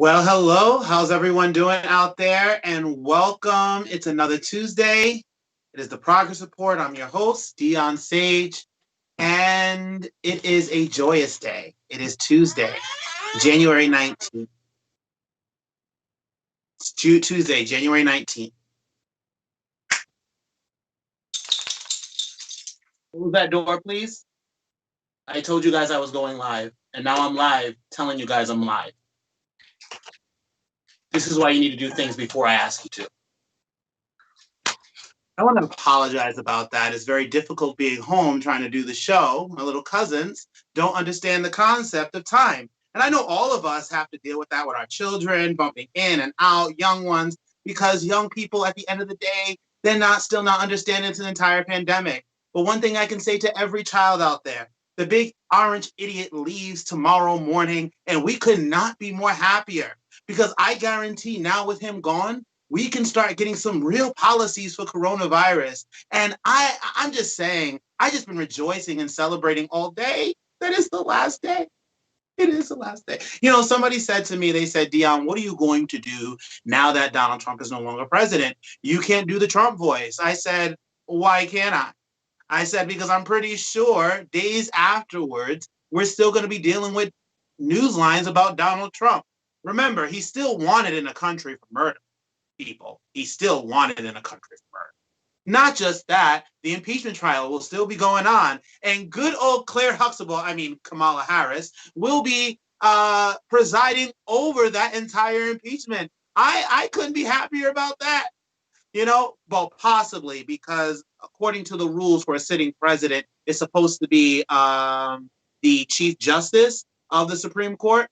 Well, hello. How's everyone doing out there? And welcome. It's another Tuesday. It is the Progress Report. I'm your host, Dion Sage, and it is a joyous day. It is Tuesday, January 19th. It's Tuesday, January 19th. Close that door, please. I told you guys I was going live, and now I'm live telling you guys I'm live. This is why you need to do things before I ask you to. I want to apologize about that. It's very difficult being home trying to do the show. My little cousins don't understand the concept of time. And I know all of us have to deal with that with our children, bumping in and out, young ones, because young people at the end of the day, they're still not understanding it's an entire pandemic. But one thing I can say to every child out there, the big orange idiot leaves tomorrow morning, and we could not be more happier because I guarantee now with him gone, we can start getting some real policies for coronavirus. And I'm just saying, I just been rejoicing and celebrating all day that it's the last day. It is the last day. Somebody said to me, they said, Dion, what are you going to do now that Donald Trump is no longer president? You can't do the Trump voice. I said, why can't I? I said, because I'm pretty sure days afterwards, we're still going to be dealing with news lines about Donald Trump. Remember, he's still wanted in a country for murder. People. He's still wanted in a country for murder. Not just that, the impeachment trial will still be going on. And good old Kamala Harris, will be presiding over that entire impeachment. I couldn't be happier about that. Well, possibly because according to the rules for a sitting president, it's supposed to be the Chief Justice of the Supreme Court.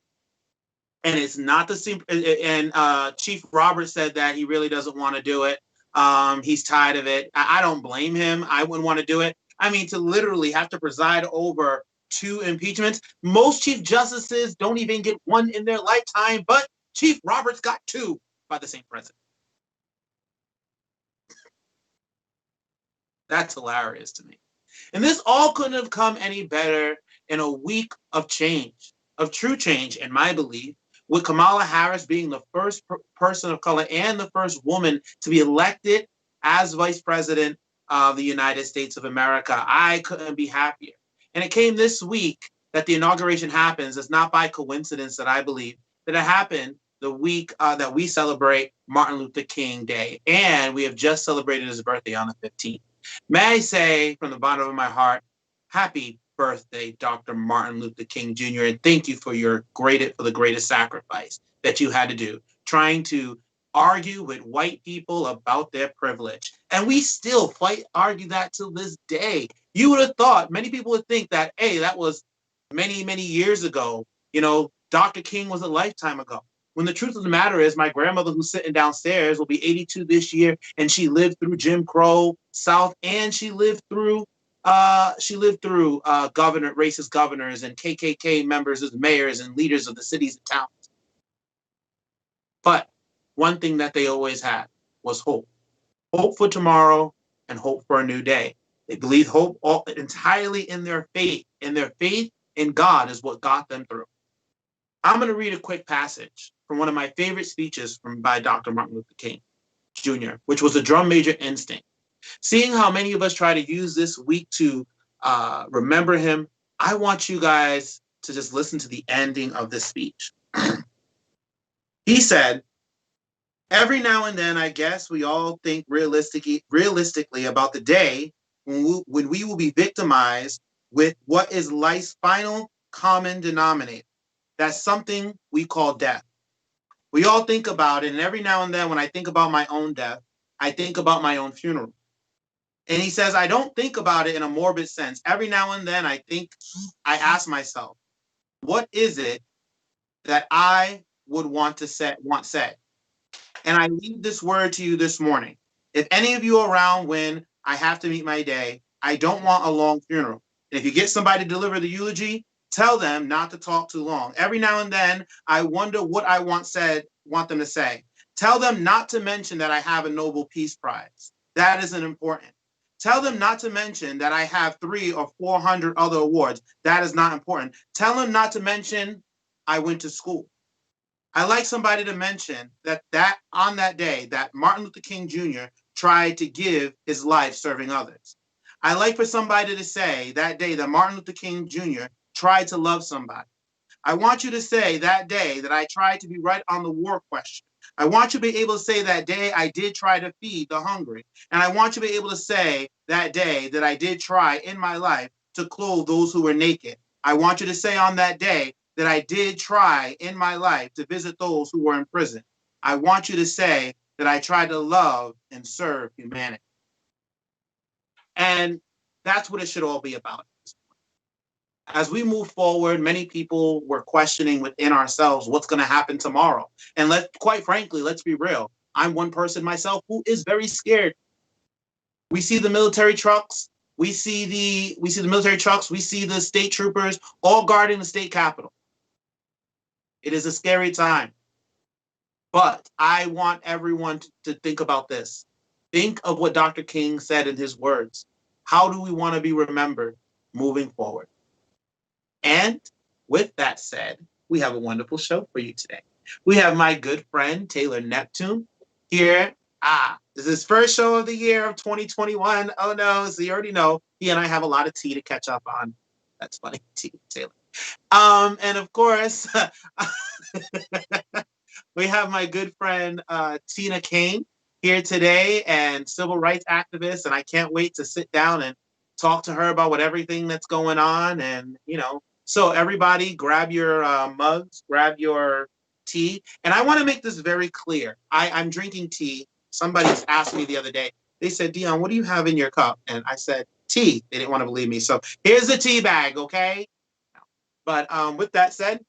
And it's not the same. And Chief Roberts said that he really doesn't want to do it. He's tired of it. I don't blame him. I wouldn't want to do it. I mean, to literally have to preside over two impeachments. Most Chief Justices don't even get one in their lifetime, but Chief Roberts got two by the same president. That's hilarious to me. And this all couldn't have come any better in a week of change, of true change, in my belief, with Kamala Harris being the first person of color and the first woman to be elected as vice president of the United States of America. I couldn't be happier. And it came this week that the inauguration happens. It's not by coincidence that I believe that it happened the week that we celebrate Martin Luther King Day. And we have just celebrated his birthday on the 15th. May I say from the bottom of my heart, happy birthday, Dr. Martin Luther King Jr., and thank you for the greatest sacrifice that you had to do, trying to argue with white people about their privilege. And we still argue that to this day. You would have thought, many people would think that, hey, that was many, many years ago. Dr. King was a lifetime ago. When the truth of the matter is, my grandmother who's sitting downstairs will be 82 this year, and she lived through Jim Crow South, and she lived through racist governors and KKK members as mayors and leaders of the cities and towns. But one thing that they always had was hope. Hope for tomorrow and hope for a new day. They believed hope entirely in their faith, and their faith in God is what got them through. I'm going to read a quick passage from one of my favorite speeches by Dr. Martin Luther King Jr., which was a drum major instinct. Seeing how many of us try to use this week to remember him, I want you guys to just listen to the ending of this speech. He said, every now and then, I guess we all think realistically about the day when we will be victimized with what is life's final common denominator. That's something we call death. We all think about it, and every now and then when I think about my own death, I think about my own funeral. And he says, I don't think about it in a morbid sense. Every now and then I ask myself, what is it that I would want said? And I leave this word to you this morning. If any of you are around when I have to meet my day, I don't want a long funeral. And if you get somebody to deliver the eulogy, tell them not to talk too long. Every now and then, I wonder what I want them to say. Tell them not to mention that I have a Nobel Peace Prize. That isn't important. Tell them not to mention that I have 300 or 400 other awards. That is not important. Tell them not to mention I went to school. I like somebody to mention that on that day that Martin Luther King Jr. tried to give his life serving others. I like for somebody to say that day that Martin Luther King Jr. tried to love somebody. I want you to say that day that I tried to be right on the war question. I want you to be able to say that day I did try to feed the hungry. And I want you to be able to say that day that I did try in my life to clothe those who were naked. I want you to say on that day that I did try in my life to visit those who were in prison. I want you to say that I tried to love and serve humanity. And that's what it should all be about. As we move forward, many people were questioning within ourselves what's going to happen tomorrow. And quite frankly, let's be real. I'm one person myself who is very scared. We see the military trucks. We see the military trucks. We see the state troopers all guarding the state capitol. It is a scary time. But I want everyone to think about this. Think of what Dr. King said in his words. How do we want to be remembered moving forward? And with that said, we have a wonderful show for you today. We have my good friend Taylor Neptune here. This is his first show of the year of 2021. Oh no, so you already know he and I have a lot of tea to catch up on. That's funny, tea, Taylor. And of course, we have my good friend Tina Kane here today, and civil rights activist, and I can't wait to sit down and talk to her about what everything that's going on. And so everybody, grab your mugs, grab your tea, and I want to make this very clear. I'm drinking tea. Somebody asked me the other day. They said, Dion, what do you have in your cup? And I said, tea. They didn't want to believe me. So here's the tea bag, okay? But with that said,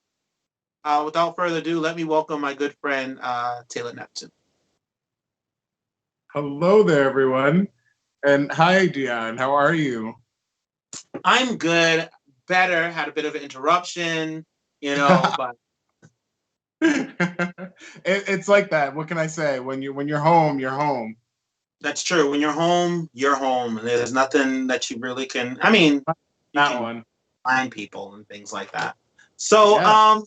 without further ado, let me welcome my good friend, Taylor Neptune. Hello there, everyone. And hi, Dion. How are you? I'm good. Better. Had a bit of an interruption, but It's like that. What can I say? When you're home, you're home. that's true. When you're home, you're home. And there's nothing that you really can. I mean, you That can one. find people and things like that. So, Yeah.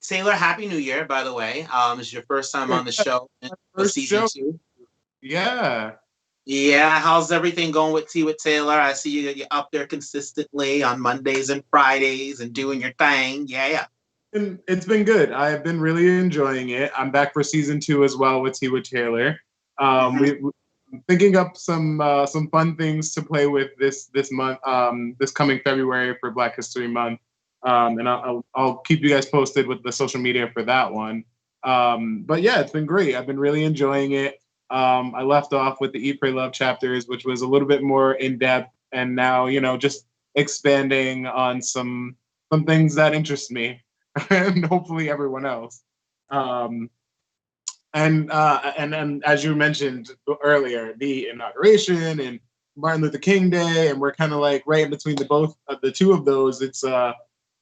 Taylor, Happy New Year, by the way. This is your first time on the show for First season show. 2. Yeah. Yeah, how's everything going with Tea with Taylor? I see you're up there consistently on Mondays and Fridays and doing your thing. Yeah. And it's been good. I've been really enjoying it. I'm back for season 2 as well with T with Taylor. Mm-hmm. We're thinking up some fun things to play with this month, this coming February for Black History Month. And I'll keep you guys posted with the social media for that one. But yeah, it's been great. I've been really enjoying it. I left off with the Eat, Pray, Love chapters, which was a little bit more in depth, and now just expanding on some things that interest me, and hopefully everyone else. Um, and then, as you mentioned earlier, the inauguration and Martin Luther King Day, and we're kind of like right in between the two of those. It's a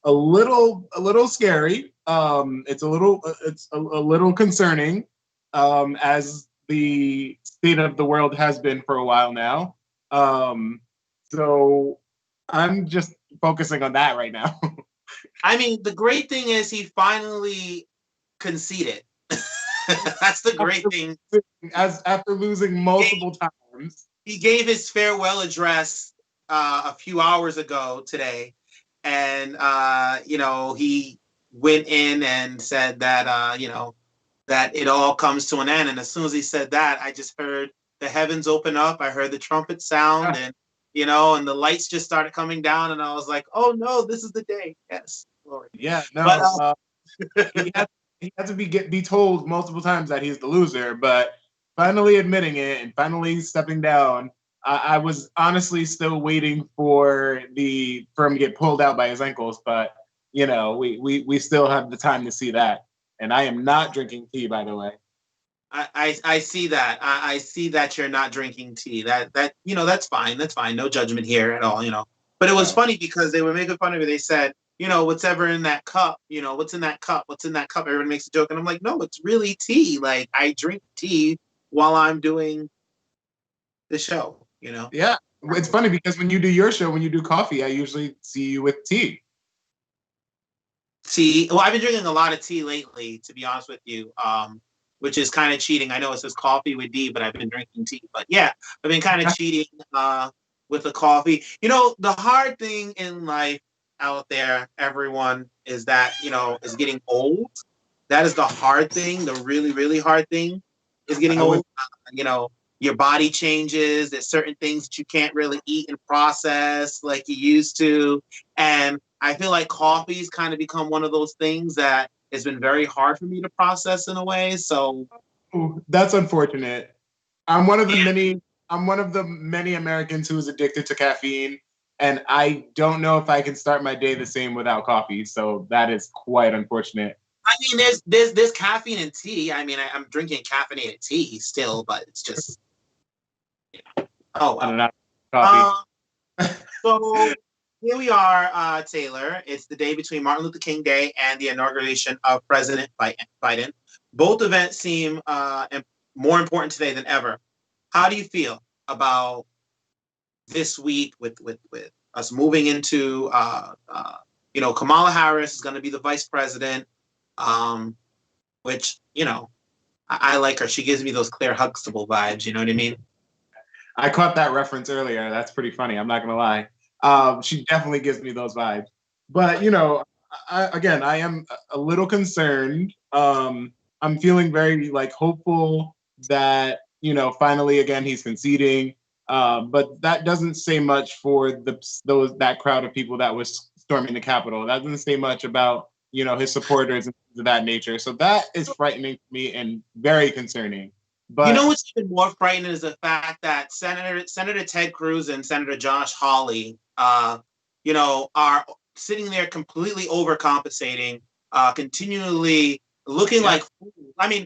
little scary. It's a little concerning, as the state of the world has been for a while now. So I'm just focusing on that right now. I mean, the great thing is he finally conceded. That's the great thing. After losing multiple times. He gave his farewell address a few hours ago today, and he went in and said that that it all comes to an end. And as soon as he said that, I just heard the heavens open up. I heard the trumpet sound, and and the lights just started coming down, and I was like, oh no, this is the day. Yes, Lord. Yeah, no. But he had to be told multiple times that he's the loser, but finally admitting it and finally stepping down. I was honestly still waiting for him to get pulled out by his ankles, but we still have the time to see that. And I am not drinking tea, by the way. I see that. I see that you're not drinking tea. That's fine. That's fine. No judgment here at all. But it was funny because they were making fun of me. They said, what's ever in that cup? What's in that cup? What's in that cup? Everyone makes a joke, and I'm like, no, it's really tea. Like I drink tea while I'm doing the show. Yeah, it's funny because when you do your show, when you do coffee, I usually see you with tea. Tea. Well, I've been drinking a lot of tea lately, to be honest with you. Which is kind of cheating. I know it says coffee with D, but I've been drinking tea. But yeah, I've been kind of cheating with the coffee. You know, the hard thing in life out there, everyone, is that, is getting old. That is the hard thing. The really, really hard thing is getting I would. old. Your body changes. There's certain things that you can't really eat and process like you used to. And I feel like coffee's kind of become one of those things that it's been very hard for me to process in a way. So Ooh, that's unfortunate. I'm one of the yeah, many. I'm one of the many Americans who is addicted to caffeine, and I don't know if I can start my day the same without coffee. So that is quite unfortunate. I mean, there's caffeine in tea. I mean, I'm drinking caffeinated tea still, but it's just oh I don't well. know coffee. Uh, so here we are, Taylor. It's the day between Martin Luther King Day and the inauguration of President Biden. Both events seem more important today than ever. How do you feel about this week with us moving into Kamala Harris is going to be the vice president, um, which I like her. She gives me those Claire Huxtable vibes. You know what I mean? I caught that reference earlier. That's pretty funny. I'm not gonna lie. She definitely gives me those vibes. But again, I am a little concerned. I'm feeling very like hopeful that finally again he's conceding. But that doesn't say much for that crowd of people that was storming the Capitol. That doesn't say much about his supporters and things of that nature. So that is frightening to me and very concerning. You know But what's even more frightening is the fact that Senator Ted Cruz and Senator Josh Hawley, are sitting there completely overcompensating, continually looking yeah, like fools. I mean,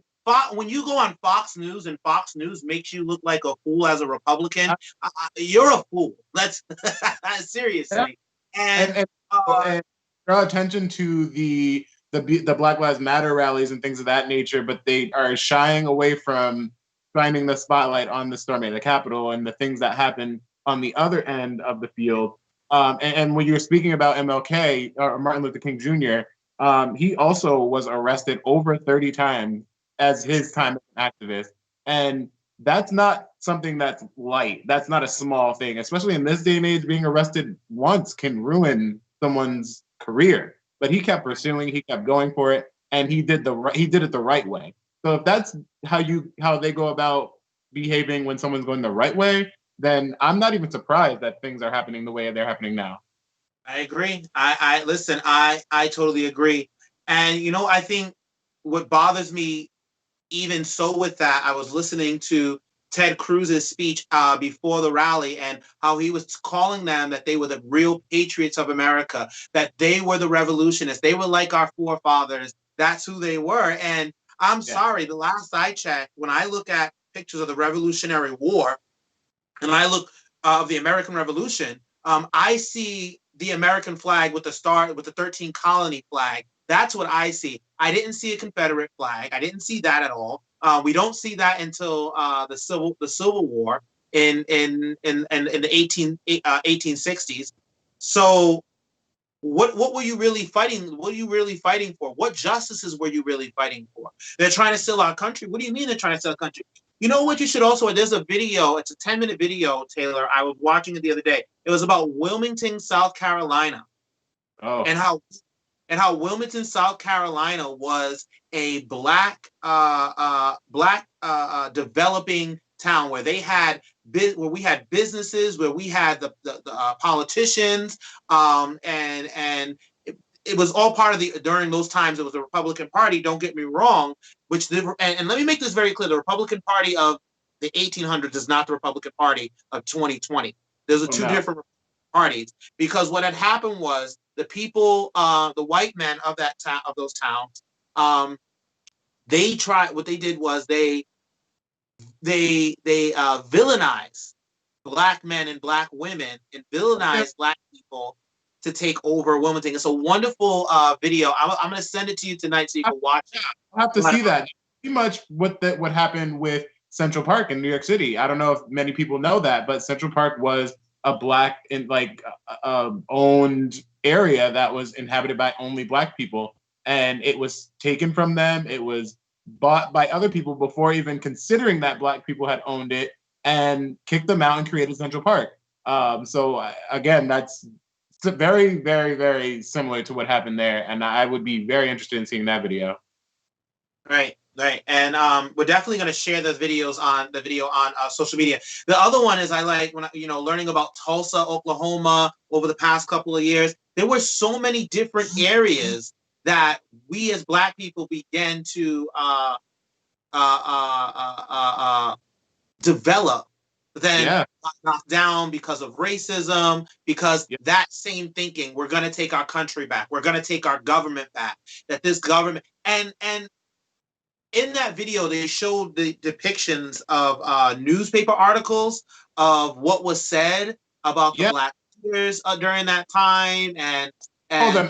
when you go on Fox News and Fox News makes you look like a fool as a Republican, you're a fool. Let's yeah. seriously. and And and, and draw attention to the Black Lives Matter rallies and things of that nature, but they are shying away from shining the spotlight on the storming of the Capitol and the things that happen on the other end of the field. And when you were speaking about MLK or Martin Luther King Jr., he also was arrested over 30 times as his time as an activist. And that's not something that's light. That's not a small thing, especially in this day and age. Being arrested once can ruin someone's career. But he kept pursuing, he kept going for it, and he did it the right way. So if that's how they go about behaving when someone's going the right way, then I'm not even surprised that things are happening the way they're happening now. I agree. I listen. I totally agree. And I think what bothers me even so with that, I was listening to Ted Cruz's speech before the rally and how he was calling them that they were the real patriots of America, that they were the revolutionists. They were like our forefathers. That's who they were. And I'm Yeah. sorry, the last I checked, when I look at pictures of the Revolutionary War and I look of the American Revolution, I see the American flag with the star with the 13 colony flag. That's what I see. I didn't see a Confederate flag. I didn't see that at all. We don't see that until the Civil War in the 1860s. So what were you really fighting? What are you really fighting for? What justices were you really fighting for? They're trying to steal our country. What do you mean they're trying to steal our country? You know what? You should also. There's a video. It's a 10-minute video, Taylor. I was watching it the other day. It was about Wilmington, South Carolina, Oh, and how Wilmington, South Carolina was a developing town where they had where we had businesses, where we had the politicians, and it was all part of the during those times. It was the Republican Party. Don't get me wrong. And let me make this very clear: the Republican Party of the 1800s is not the Republican Party of 2020. There's a oh two no. different parties because what had happened was the people, the white men of those towns, they tried. What they did was they villainized black men and black women and villainized black people to take over Wilmington. It's a wonderful video. I'm going to send it to you tonight so you can watch it. I'll have to see that. Pretty much what happened with Central Park in New York City. I don't know if many people know that, but Central Park was a black and like owned area that was inhabited by only black people, and it was taken from them. It was bought by other people before even considering that black people had owned it, and kicked them out and created Central Park. So again, that's very, very, very similar to what happened there, and I would be very interested in seeing that video. Right, right, and we're definitely going to share those videos on the video on social media. The other one is I like when learning about Tulsa, Oklahoma over the past couple of years. There were so many different areas that we as Black people began to develop, then knocked down because of racism, because that same thinking, we're going to take our country back, we're going to take our government back, that this government, and in that video, they showed the depictions of newspaper articles of what was said about the Black leaders during that time, and all them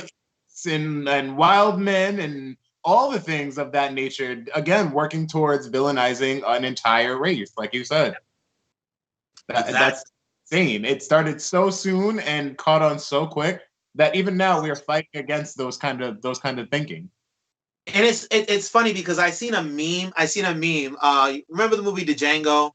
and wild men and all the things of that nature. Again, working towards villainizing an entire race, like you said. That's insane. It started so soon and caught on so quick that even now we are fighting against those kind of thinking. And it's funny because I seen a meme. Remember the movie Django?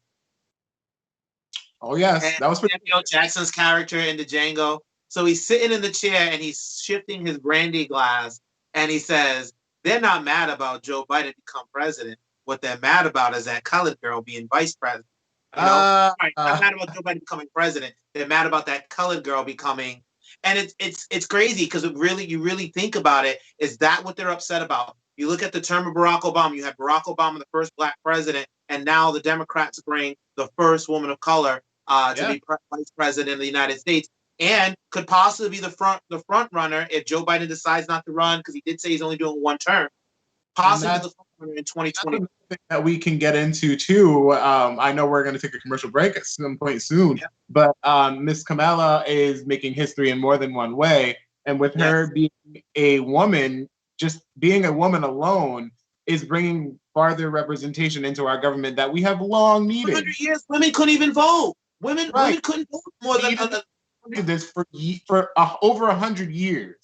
Oh yes, and that was Samuel Jackson's character in Django. So he's sitting in the chair and he's shifting his brandy glass, and he says, "They're not mad about Joe Biden become president. What they're mad about is that colored girl being vice president. Not mad about Joe Biden becoming president. They're mad about that colored girl becoming." And it's crazy because you really think about it. Is that what they're upset about? You look at the term of Barack Obama. You had Barack Obama, the first Black president, and now the Democrats bring the first woman of color to be vice president of the United States, and could possibly be the front runner if Joe Biden decides not to run, because he did say he's only doing one term. Possibly the front runner in 2020. That we can get into too. I know we're going to take a commercial break at some point soon, but Miss Kamala is making history in more than one way, and with her being a woman, just being a woman alone is bringing farther representation into our government that we have long needed. 100 years, women couldn't even vote. Women couldn't vote more than this for over 100 years.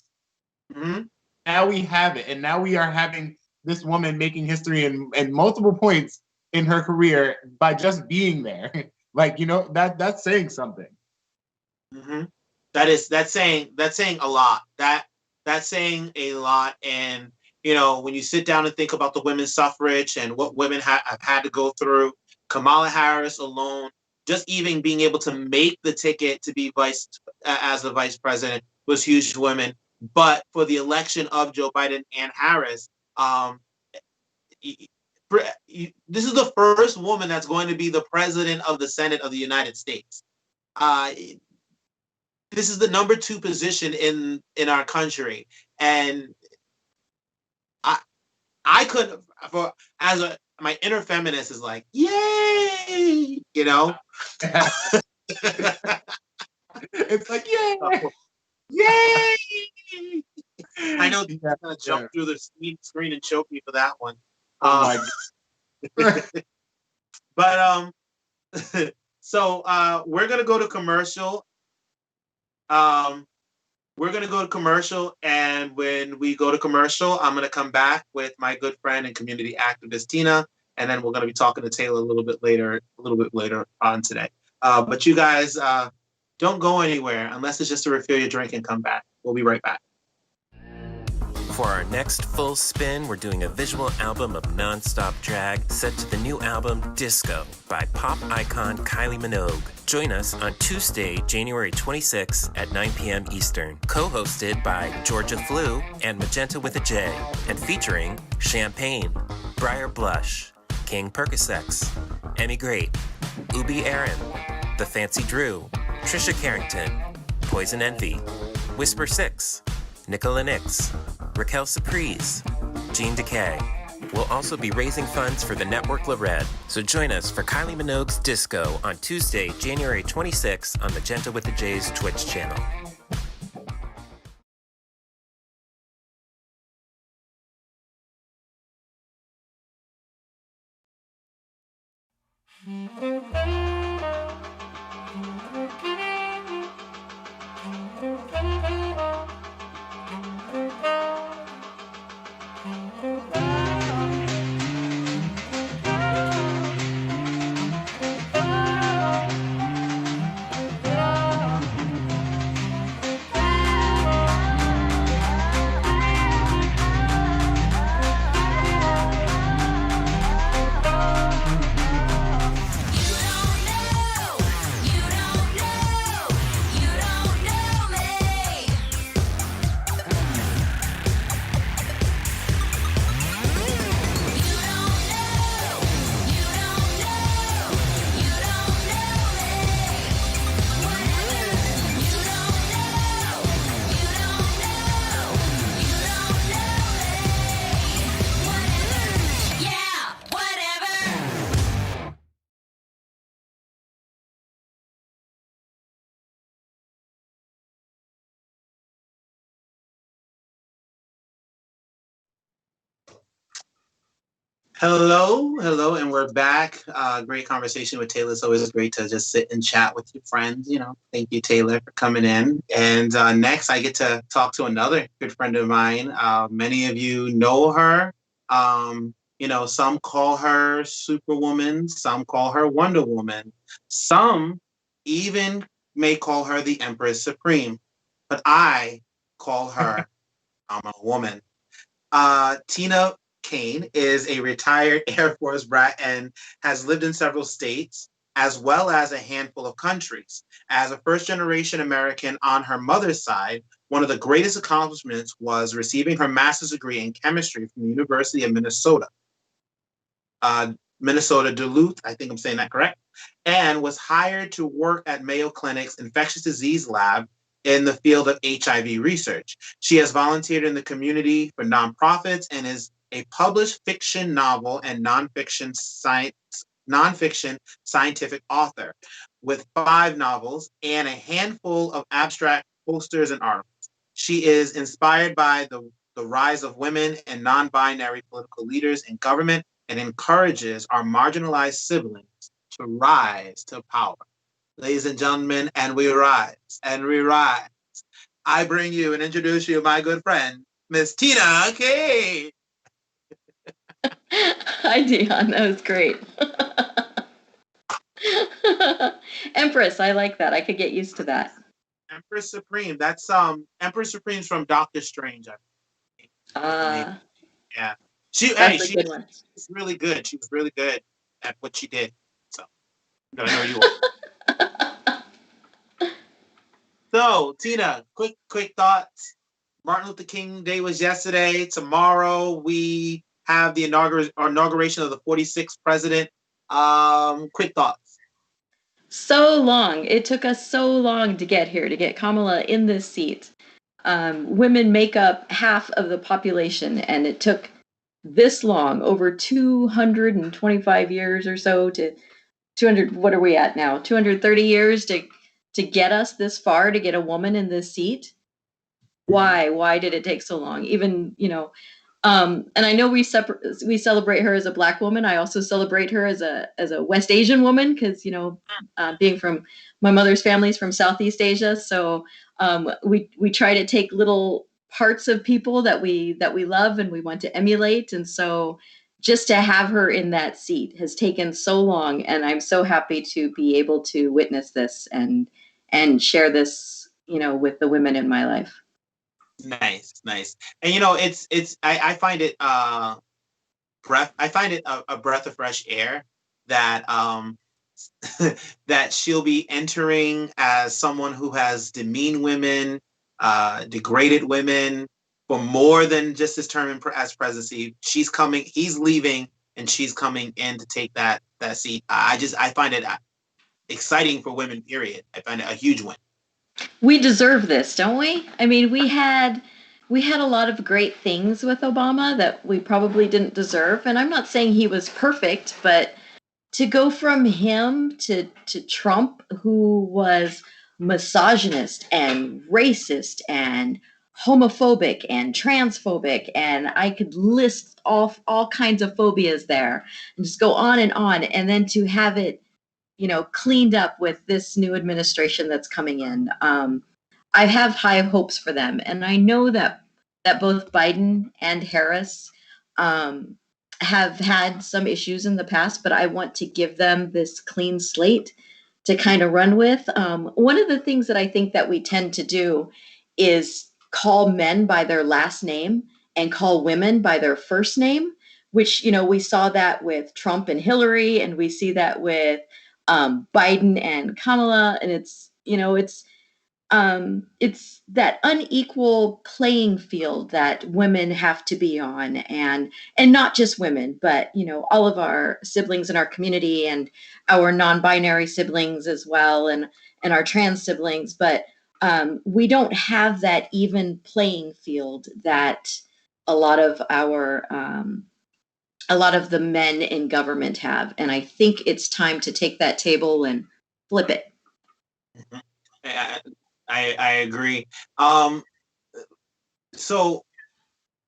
Mm-hmm. Now we have it, and now we are having this woman making history in multiple points in her career by just being there. Like, that's saying something. Mm-hmm. That's saying a lot. That's saying a lot. And when you sit down and think about the women's suffrage and what women have had to go through, Kamala Harris alone, just even being able to make the ticket to be as the vice president was huge to women. But for the election of Joe Biden and Harris, this is the first woman that's going to be the president of the Senate of the United States. This is the number 2 position in our country, and I couldn't, my inner feminist is like, yay, It's like, yay, yay. I know you're gonna jump through the screen and choke me for that one. Oh my but so we're gonna go to commercial. We're gonna go to commercial, and when we go to commercial, I'm gonna come back with my good friend and community activist Tina, and then we're gonna be talking to Taylor a little bit later on today. But you guys don't go anywhere unless it's just to refill your drink and come back. We'll be right back. For our next full spin, we're doing a visual album of non-stop drag set to the new album Disco by pop icon Kylie Minogue. Join us on Tuesday, January 26th at 9 p.m. Eastern. Co-hosted by Georgia Flew and Magenta with a J, and featuring Champagne, Briar Blush, King Percocets, Emmy Great, Ubi Aaron, The Fancy Drew, Trisha Carrington, Poison Envy, Whisper 6, Nicola Nix, Raquel Surprise, Jean Decay. We'll also be raising funds for the Network Lorette, so join us for Kylie Minogue's Disco on Tuesday, January 26th on Magenta with the J's Twitch channel. Hello, and we're back. Great conversation with Taylor. It's always great to just sit and chat with your friends. Thank you, Taylor, for coming in. And next, I get to talk to another good friend of mine. Many of you know her. Some call her Superwoman, some call her Wonder Woman, some even may call her the Empress Supreme, but I call her I'm a woman. Tina Kane is a retired Air Force brat and has lived in several states as well as a handful of countries. As a first generation American on her mother's side, one of the greatest accomplishments was receiving her master's degree in chemistry from the University of Minnesota. Minnesota Duluth, I think I'm saying that correct, and was hired to work at Mayo Clinic's infectious disease lab in the field of HIV research. She has volunteered in the community for nonprofits and is a published fiction novel and nonfiction scientific author with 5 novels and a handful of abstract posters and articles. She is inspired by the rise of women and non-binary political leaders in government and encourages our marginalized siblings to rise to power. Ladies and gentlemen, and we rise, and we rise. I bring you and introduce you my good friend, Miss Tina Kane. Hi, Dion. That was great. Empress, I like that. I could get used to that. Empress Supreme. That's Empress Supreme's from Doctor Strange, I think. Yeah. That's a good one. She's really good. She was really good at what she did. So I know you are. So, Tina, quick thoughts. Martin Luther King Day was yesterday. Tomorrow we have the inauguration of the 46th president. Quick thoughts. So long. It took us so long to get here, to get Kamala in this seat. Women make up half of the population, and it took this long, over 225 years or so, to 200, what are we at now? 230 years to get us this far, to get a woman in this seat. Why did it take so long? Even, and I know we celebrate her as a Black woman. I also celebrate her as a West Asian woman because being from my mother's family's from Southeast Asia, so we try to take little parts of people that we love and we want to emulate, and so just to have her in that seat has taken so long, and I'm so happy to be able to witness this and share this with the women in my life. Nice. And I find it a breath of fresh air that that she'll be entering as someone who has demeaned women, degraded women for more than just his term as presidency. He's leaving, and she's coming in to take that seat. I find it exciting for women, period. I find it a huge win. We deserve this, don't we? I mean, we had a lot of great things with Obama that we probably didn't deserve, and I'm not saying he was perfect, but to go from him to Trump, who was misogynist and racist and homophobic and transphobic, and I could list off all kinds of phobias there and just go on, and then to have it cleaned up with this new administration that's coming in. I have high hopes for them, and I know that both Biden and Harris have had some issues in the past, but I want to give them this clean slate to kind of run with. One of the things that I think that we tend to do is call men by their last name and call women by their first name, which we saw that with Trump and Hillary, and we see that with Biden and Kamala, and it's that unequal playing field that women have to be on, and not just women, but all of our siblings in our community and our non-binary siblings as well, and our trans siblings. But we don't have that even playing field that a lot of the men in government have, and I think it's time to take that table and flip it. I agree. So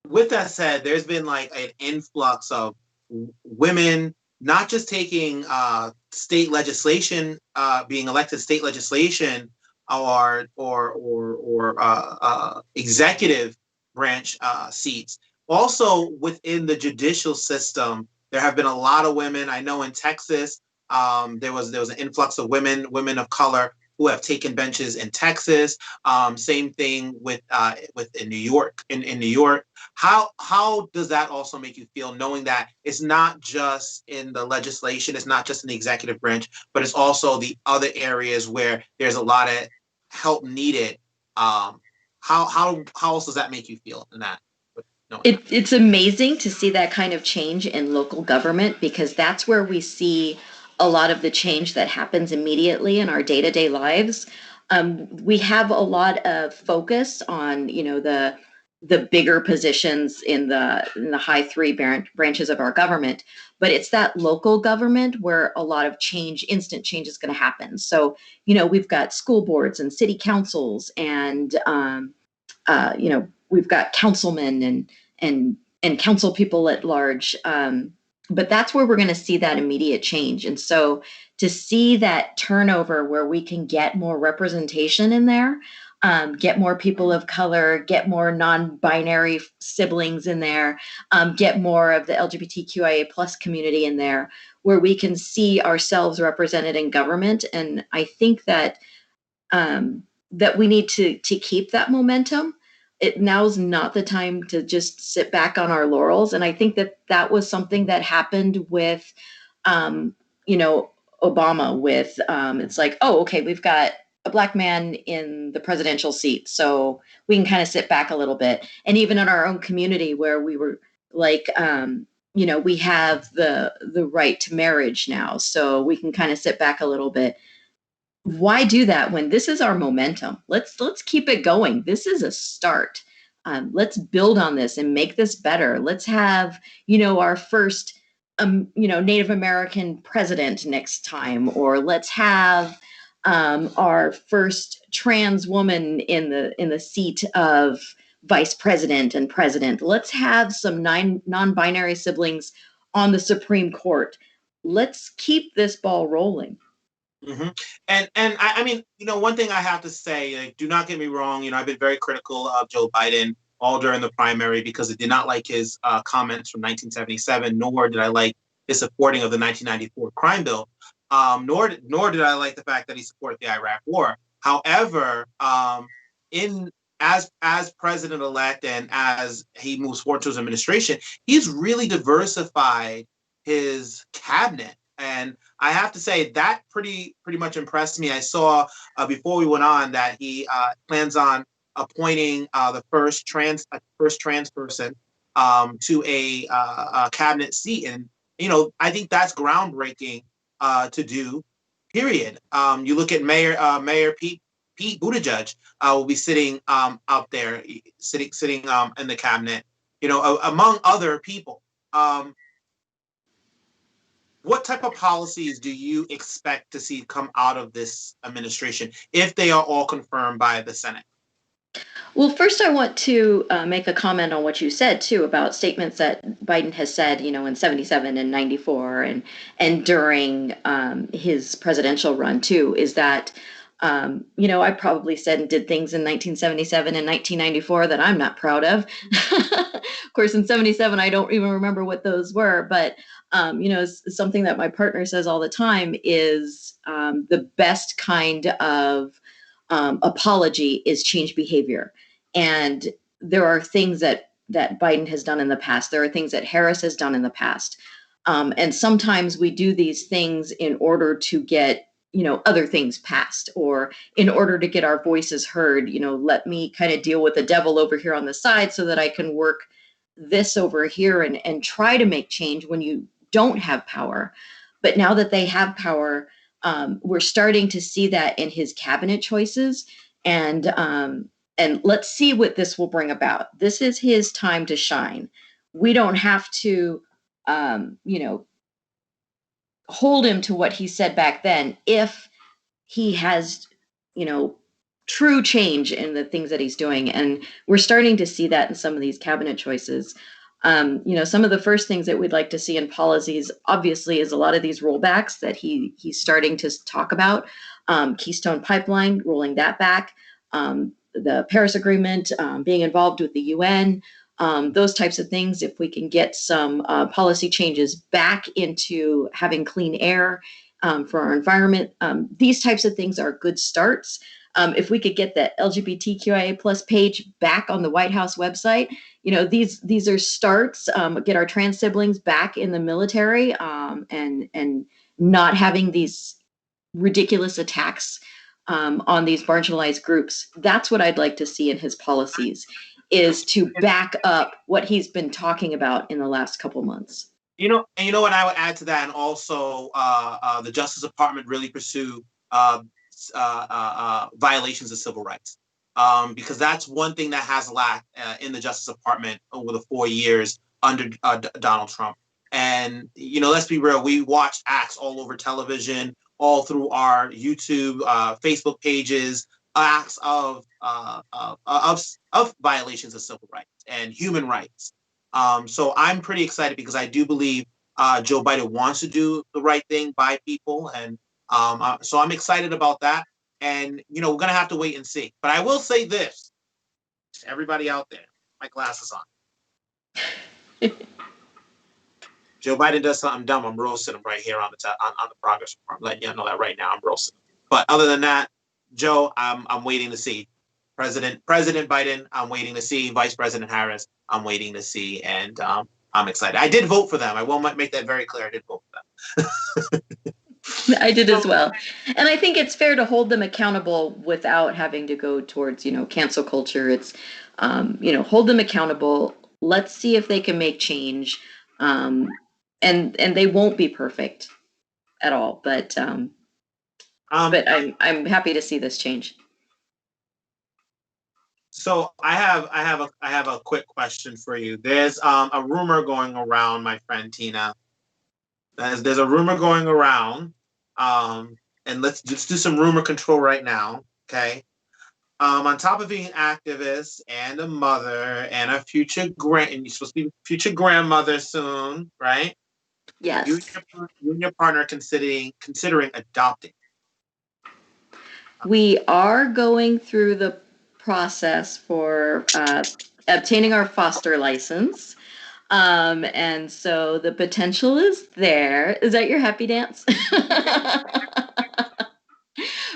with that said, there's been like an influx of women not just taking state legislation, being elected state legislation, or executive branch seats. Also within the judicial system, there have been a lot of women. I know in Texas, there was an influx of women of color who have taken benches in Texas. Same thing with in New York. In New York, how does that also make you feel, knowing that it's not just in the legislation, it's not just in the executive branch, but it's also the other areas where there's a lot of help needed? How else does that make you feel in that? It's amazing to see that kind of change in local government, because that's where we see a lot of the change that happens immediately in our day-to-day lives. We have a lot of focus on, the bigger positions in the high three branches of our government, but it's that local government where a lot of instant change is going to happen. So, we've got school boards and city councils, and we've got councilmen and council people at large. But that's where we're going to see that immediate change. And so to see that turnover where we can get more representation in there, get more people of color, get more non-binary siblings in there, get more of the LGBTQIA plus community in there, where we can see ourselves represented in government. And I think that that we need to keep that momentum. Now's not the time to just sit back on our laurels. And I think that was something that happened with, Obama. With it's like, oh, okay, we've got a Black man in the presidential seat, so we can kind of sit back a little bit. And even in our own community, where we were like, we have the right to marriage now, so we can kind of sit back a little bit. Why do that when this is our momentum? Let's keep it going. This is a start. Let's build on this and make this better. Let's have, our first, Native American president next time, or let's have our first trans woman in the seat of vice president and president. Let's have some non-binary siblings on the Supreme Court. Let's keep this ball rolling. Mm-hmm. And I mean, one thing I have to say, like, do not get me wrong. I've been very critical of Joe Biden all during the primary, because I did not like his comments from 1977, nor did I like his supporting of the 1994 crime bill, nor did I like the fact that he supported the Iraq War. However, as president-elect and as he moves forward to his administration, he's really diversified his cabinet. And I have to say that pretty much impressed me. I saw before we went on that he plans on appointing the first trans person to a cabinet seat, and I think that's groundbreaking to do. Period. You look at Mayor Pete Buttigieg will be sitting out there, sitting in the cabinet, among other people. What type of policies do you expect to see come out of this administration if they are all confirmed by the Senate? Well, first, I want to make a comment on what you said too about statements that Biden has said, in 77 and 94 and during his presidential run too. Is that I probably said and did things in 1977 and 1994 that I'm not proud of. Of course, in 77, I don't even remember what those were, but something that my partner says all the time is the best kind of apology is change behavior. And there are things that Biden has done in the past. There are things that Harris has done in the past. And sometimes we do these things in order to get, other things passed, or in order to get our voices heard. Let me kind of deal with the devil over here on the side so that I can work this over here and try to make change when you don't have power. But now that they have power, we're starting to see that in his cabinet choices, and let's see what this will bring about. This is his time to shine. We don't have to, hold him to what he said back then if he has, true change in the things that he's doing. And we're starting to see that in some of these cabinet choices. Some of the first things that we'd like to see in policies, obviously, is a lot of these rollbacks that he's starting to talk about. Keystone Pipeline, rolling that back. The Paris Agreement, being involved with the UN, those types of things. If we can get some policy changes back into having clean air for our environment, these types of things are good starts. If we could get that LGBTQIA plus page back on the White House website, these are starts. Get our trans siblings back in the military, and not having these ridiculous attacks on these marginalized groups. That's what I'd like to see in his policies, is to back up what he's been talking about in the last couple months. And you know what I would add to that, and also the Justice Department really pursue violations of civil rights, because that's one thing that has lacked in the Justice Department over the 4 years under Donald Trump. And let's be real, we watched acts all over television, all through our YouTube, Facebook pages, acts of violations of civil rights and human rights. So I'm pretty excited because I do believe Joe Biden wants to do the right thing by people, and so I'm excited about that. And we're gonna have to wait and see. But I will say this, to everybody out there, my glasses on. Joe Biden does something dumb, I'm roasting him right here on the progress report. I'm letting you know that right now, I'm roasting him. But other than that, Joe, I'm waiting to see. President Biden, I'm waiting to see. Vice President Harris, I'm waiting to see. And I'm excited. I did vote for them. I will make that very clear. I did vote for them. I did as well. And I think it's fair to hold them accountable without having to go towards, cancel culture. It's, hold them accountable. Let's see if they can make change. And they won't be perfect at all, but I'm happy to see this change. So I have a quick question for you. There's a rumor going around, my friend Tina. There's a rumor going around, and let's just do some rumor control right now, okay? On top of being an activist and a mother and a future and you're supposed to be future grandmother soon, right? Yes. You and your partner considering adopting. We are going through the process for obtaining our foster license. And so the potential is there. Is that your happy dance?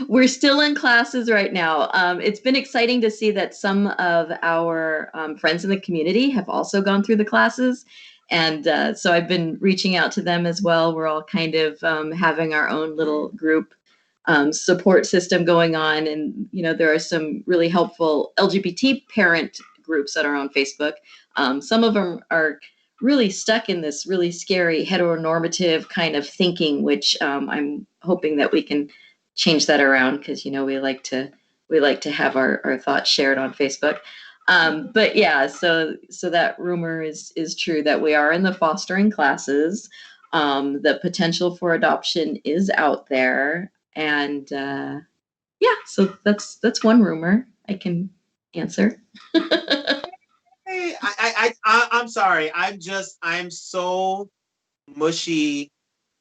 We're still in classes right now. It's been exciting to see that some of our friends in the community have also gone through the classes. And so I've been reaching out to them as well. We're all kind of having our own little group support system going on. And, there are some really helpful LGBT parent groups that are on Facebook. Some of them are really stuck in this really scary heteronormative kind of thinking, which I'm hoping that we can change that around, because we like to have our thoughts shared on Facebook. But yeah, so that rumor is true, that we are in the fostering classes. The potential for adoption is out there, and so that's one rumor I can answer. Hey, I'm sorry. I'm so mushy.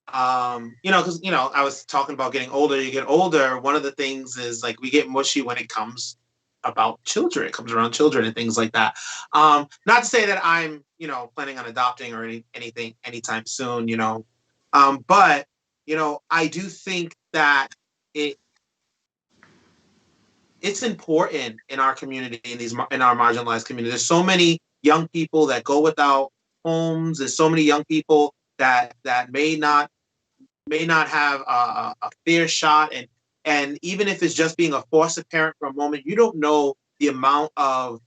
Because I was talking about getting older. You get older. One of the things is, like, we get mushy when it comes about children. It comes around children and things like that. Not to say that I'm planning on adopting or anything anytime soon. But I do think that it's important in our community, in our marginalized community. There's so many young people that go without homes. There's so many young people that may not have a fair shot, and even if it's just being a foster parent for a moment, you don't know the amount of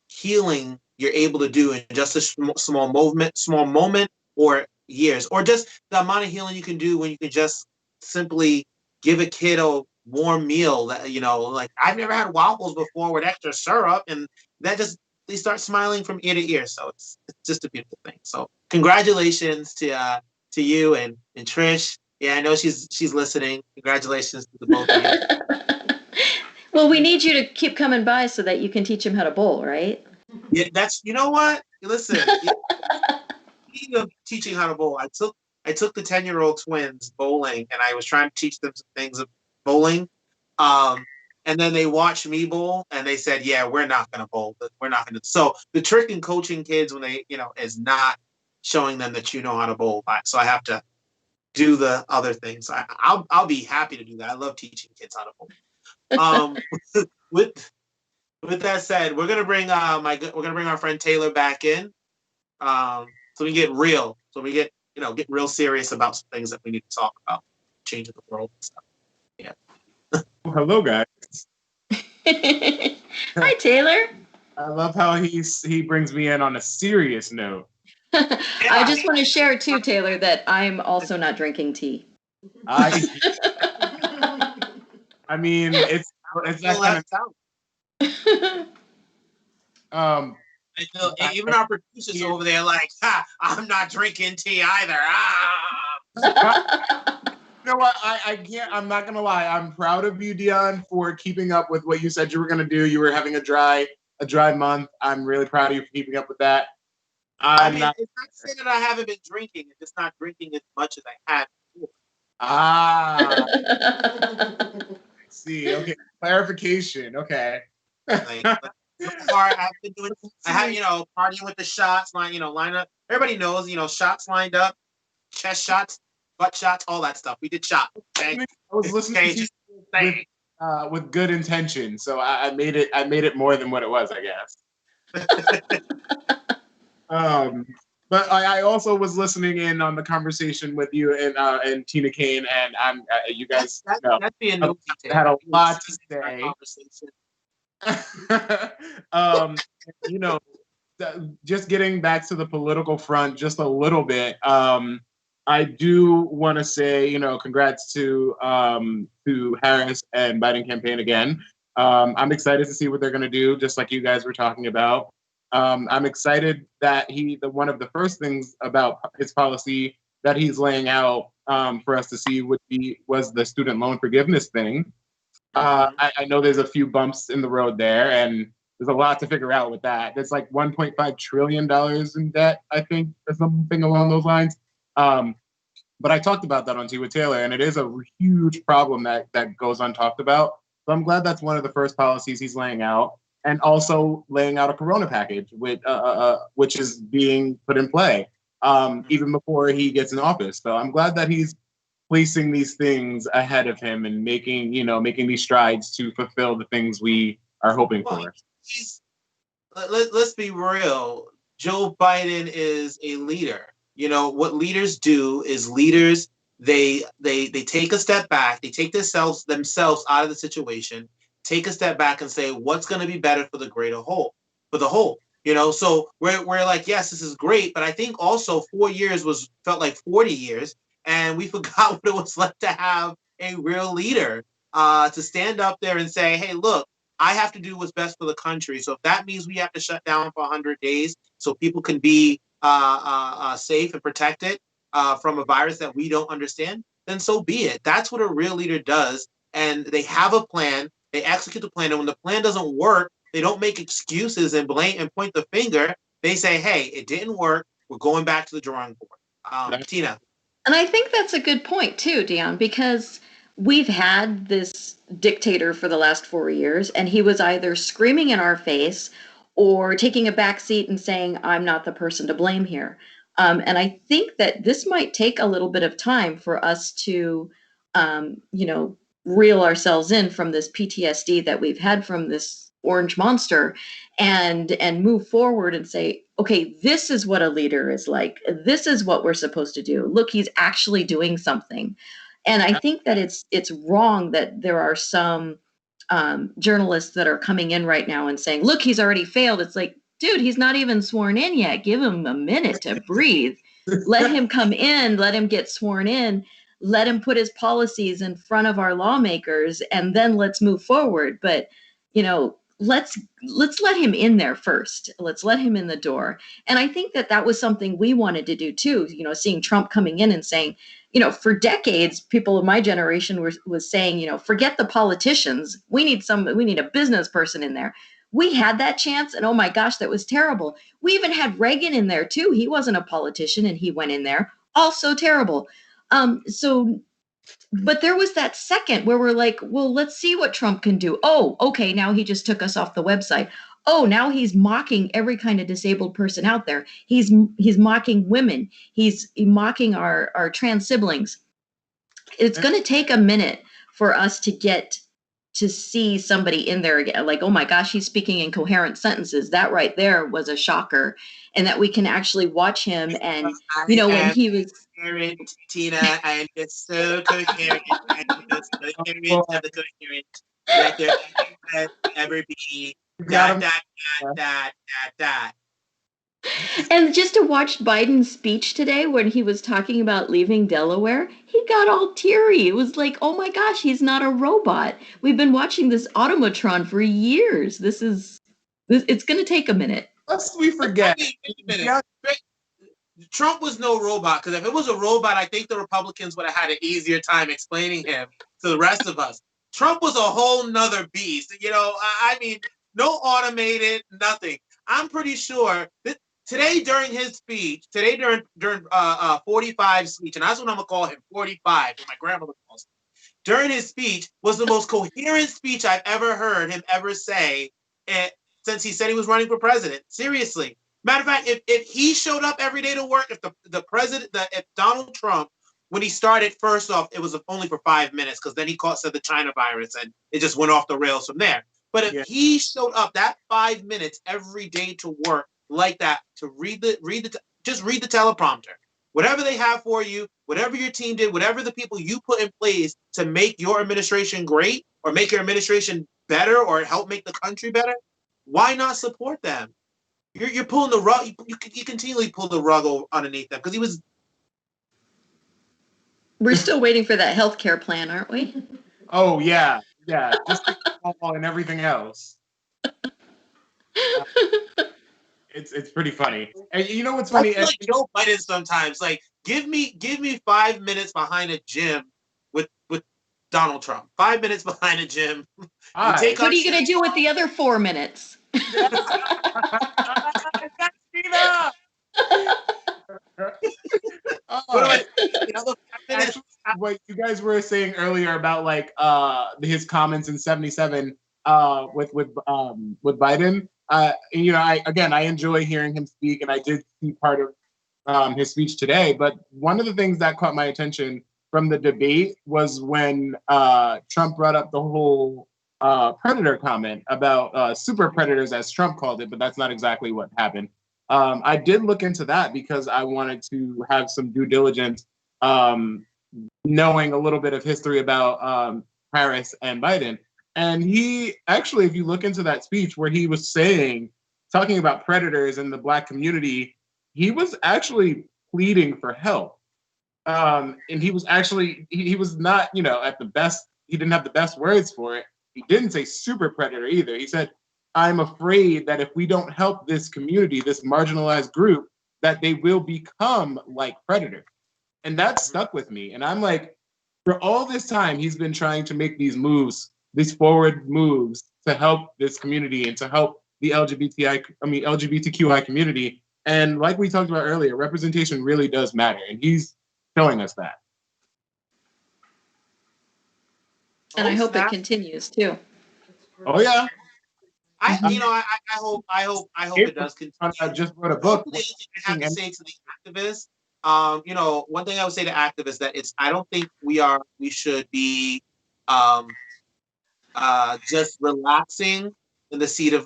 healing you're able to do in just a small moment, or years, or just the amount of healing you can do when you can just simply give a kid a warm meal that, like, I've never had waffles before with extra syrup, and that just, they start smiling from ear to ear. So it's just a beautiful thing. So congratulations to you and Trish. Yeah, I know she's listening. Congratulations to the both of you. Well, we need you to keep coming by so that you can teach him how to bowl, right? Yeah, that's, you know what? Listen, speaking of teaching how to bowl, I took the 10-year-old twins bowling, and I was trying to teach them some things of bowling. Um, and then they watched me bowl, and they said, "Yeah, we're not going to bowl. We're not going to." So the trick in coaching kids when they, is not showing them that you know how to bowl. So I have to do the other things. I'll be happy to do that. I love teaching kids how to bowl. Um, with with that said, we're gonna bring our friend Taylor back in, so we get real, so we get real serious about some things that we need to talk about, changing the world and stuff. Yeah. Well, hello, guys. Hi, Taylor. I love how he brings me in on a serious note. I just want to share too, Taylor, that I'm also not drinking tea. I mean, it's that kind of I know, even our producers over there like, ha, I'm not drinking tea either. Ah. You know what? I can't. I'm not gonna lie. I'm proud of you, Dion, for keeping up with what you said you were gonna do. You were having a dry month. I'm really proud of you for keeping up with that. It's not saying that I haven't been drinking. It's just not drinking as much as I had before. Ah, I see. Okay, clarification. Okay. I've been doing. I have partying with the shots, line up. Everybody knows, shots lined up, chest shots, butt shots, all that stuff. We did shots. Okay? I was listening to you with good intention, so I made it more than what it was, I guess. But I also was listening in on the conversation with you and Tina Kane, and you guys that's being no detail. Had a lot to say. Just getting back to the political front just a little bit. I do want to say, congrats to Harris and Biden campaign again. I'm excited to see what they're going to do, just like you guys were talking about. I'm excited that one of the first things about his policy that he's laying out for us to see was the student loan forgiveness thing. I know there's a few bumps in the road there, and there's a lot to figure out with that. There's like $1.5 trillion in debt, I think, or something along those lines. But I talked about that on Tea with Taylor, and it is a huge problem that goes untalked about. So I'm glad that's one of the first policies he's laying out, and also laying out a Corona package, which is being put in play even before he gets in office. So I'm glad that he's placing these things ahead of him and making these strides to fulfill the things we are hoping for. Let's be real. Joe Biden is a leader. What leaders do is they take a step back. They take themselves out of the situation, take a step back and say, what's going to be better for the greater whole, for the whole. So we're like, yes, this is great, but I think also 4 years felt like 40 years, and we forgot what it was like to have a real leader to stand up there and say, hey, look, I have to do what's best for the country. So if that means we have to shut down for 100 days so people can be safe and protected from a virus that we don't understand, then so be it. That's what a real leader does. And they have a plan. They execute the plan. And when the plan doesn't work, they don't make excuses and blame and point the finger. They say, hey, it didn't work. We're going back to the drawing board. Tina. And I think that's a good point too, Dion, because we've had this dictator for the last 4 years, and he was either screaming in our face or taking a back seat and saying, I'm not the person to blame here. And I think that this might take a little bit of time for us to, reel ourselves in from this PTSD that we've had from this orange monster and move forward and say, okay, this is what a leader is like. This is what we're supposed to do. Look, he's actually doing something. And I think that it's wrong that there are some journalists that are coming in right now and saying, look, he's already failed. It's like, dude, he's not even sworn in yet. Give him a minute to breathe. Let him come in. Let him get sworn in. Let him put his policies in front of our lawmakers, and then let's move forward. But, let's let him in there first. Let's let him in the door. And I think that was something we wanted to do too, seeing Trump coming in and saying, for decades, people of my generation was saying, forget the politicians. We need a business person in there. we had that chance, and oh my gosh, that was terrible. We even had Reagan in there too. He wasn't a politician, and he went in there. Also terrible. So but there was that second where we're like, well, let's see what Trump can do. Oh, okay, now he just took us off the website. Oh, now he's mocking every kind of disabled person out there. He's mocking women. He's mocking our trans siblings. It's going to take a minute for us to get to see somebody in there again, like, oh my gosh, he's speaking in coherent sentences. That right there was a shocker. And that we can actually watch him. And, you know, when he was coherent, Tina, I am just so coherent. I am just coherent of the coherent. Let there ever be dot. And just to watch Biden's speech today when he was talking about leaving Delaware, he got all teary. It was like, oh my gosh, he's not a robot. We've been watching this automatron for years. It's going to take a minute. Lest we forget. Wait a minute. Trump was no robot, because if it was a robot, I think the Republicans would have had an easier time explaining him to the rest of us. Trump was a whole nother beast. You know, I mean, no automated, nothing. I'm pretty sure that today during his speech, during 45 speech, and that's what I'm gonna call him, 45, what my grandmother calls him, during his speech was the most coherent speech I've ever heard him ever say since he said he was running for president. Seriously. Matter of fact, if he showed up every day to work, if Donald Trump, when he started, first off, it was only for 5 minutes, because then he said the China virus and it just went off the rails from there. But if he showed up that 5 minutes every day to work like that, to just read the teleprompter, whatever they have for you, whatever your team did, whatever the people you put in place to make your administration great or make your administration better or help make the country better, why not support them? You're pulling the rug. You continually pull the rug underneath them, because he was. We're still waiting for that healthcare plan, aren't we? Oh yeah, just and everything else. It's pretty funny. And you know what's funny? I feel like Joe Biden sometimes, like, give me 5 minutes behind a gym with Donald Trump. 5 minutes behind a gym. What are you gonna do with the other 4 minutes? What you guys were saying earlier about like his comments in '77 with Biden, you know, I enjoy hearing him speak, and I did see part of his speech today. But one of the things that caught my attention from the debate was when Trump brought up the whole predator comment about super predators, as Trump called it, but that's not exactly what happened. I did look into that because I wanted to have some due diligence, knowing a little bit of history about Harris and Biden. And he actually, if you look into that speech where he was talking about predators in the Black community, he was actually pleading for help. And he was actually, he was not, you know, at the best, he didn't have the best words for it. He didn't say super predator either. He said, I'm afraid that if we don't help this community, this marginalized group, that they will become like predators. And that stuck with me. And I'm like, for all this time, he's been trying to make these moves, these forward moves to help this community and to help the LGBTQI community. And like we talked about earlier, representation really does matter. And he's showing us that. And I hope it continues too. Oh yeah. I hope it does continue. I just wrote a book. I have to say to the activists, you know, one thing I would say to activists that I don't think we should be just relaxing in the seat of